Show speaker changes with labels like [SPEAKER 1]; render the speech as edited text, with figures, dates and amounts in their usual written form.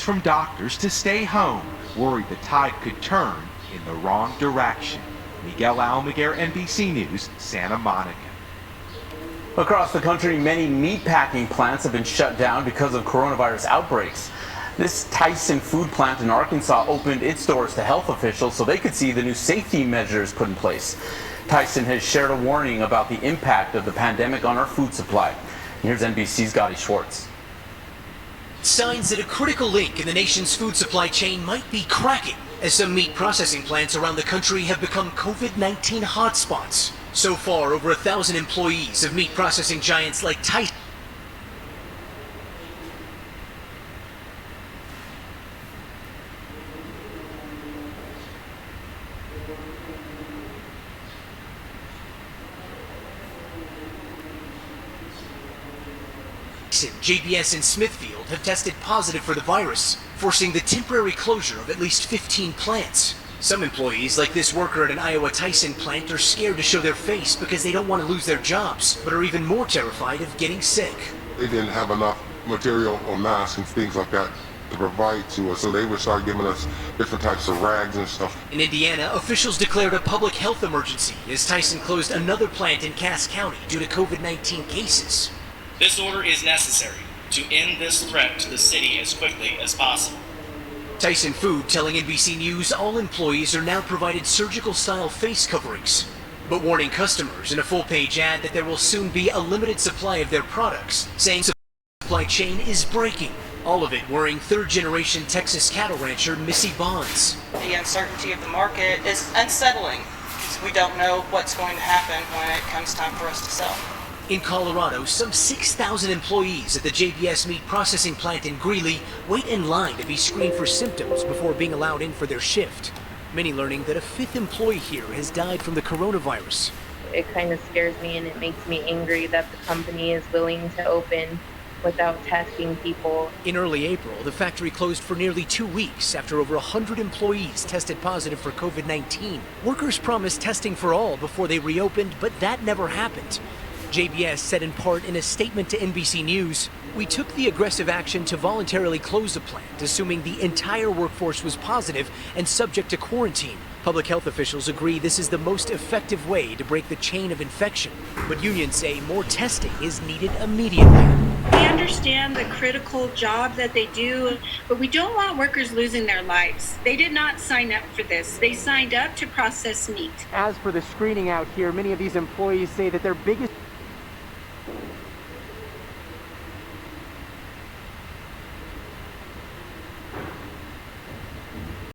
[SPEAKER 1] from doctors to stay home, worried the tide could turn in the wrong direction. Miguel Almaguer, NBC News, Santa Monica.
[SPEAKER 2] Across the country, many meatpacking plants have been shut down because of coronavirus outbreaks. This Tyson food plant in Arkansas opened its doors to health officials so they could see the new safety measures put in place. Tyson has shared a warning about the impact of the pandemic on our food supply. Here's NBC's Gotti Schwartz.
[SPEAKER 3] Signs that a critical link in the nation's food supply chain might be cracking as some meat processing plants around the country have become COVID-19 hotspots. So far, over 1,000 employees of meat processing giants like Tyson JBS in Smithfield have tested positive for the virus, forcing the temporary closure of at least 15 plants. Some employees, like this worker at an Iowa Tyson plant, are scared to show their face because they don't want to lose their jobs, but are even more terrified of getting sick.
[SPEAKER 4] They didn't have enough material or masks and things like that to provide to us, so they would start giving us different types of rags and stuff.
[SPEAKER 3] In Indiana, officials declared a public health emergency as Tyson closed another plant in Cass County due to COVID-19 cases.
[SPEAKER 5] This order is necessary to end this threat to the city as quickly as possible.
[SPEAKER 3] Tyson Food telling NBC News all employees are now provided surgical-style face coverings, but warning customers in a full-page ad that there will soon be a limited supply of their products, saying the supply chain is breaking. All of it worrying third-generation Texas cattle rancher Missy Bonds.
[SPEAKER 6] The uncertainty of the market is unsettling because we don't know what's going to happen when it comes time for us to sell.
[SPEAKER 3] In Colorado, some 6,000 employees at the JBS meat processing plant in Greeley wait in line to be screened for symptoms before being allowed in for their shift. Many learning that a fifth employee here has died from the coronavirus.
[SPEAKER 7] It kind of scares me and it makes me angry that the company is willing to open without testing people.
[SPEAKER 3] In early April, the factory closed for nearly 2 weeks after over 100 employees tested positive for COVID-19. Workers promised testing for all before they reopened, but that never happened. JBS said in part in a statement to NBC News, "We took the aggressive action to voluntarily close the plant, assuming the entire workforce was positive and subject to quarantine." Public health officials agree this is the most effective way to break the chain of infection, but unions say more testing is needed immediately.
[SPEAKER 8] We understand the critical job that they do, but we don't want workers losing their lives. They did not sign up for this. They signed up to process meat.
[SPEAKER 9] As for the screening out here, many of these employees say that their biggest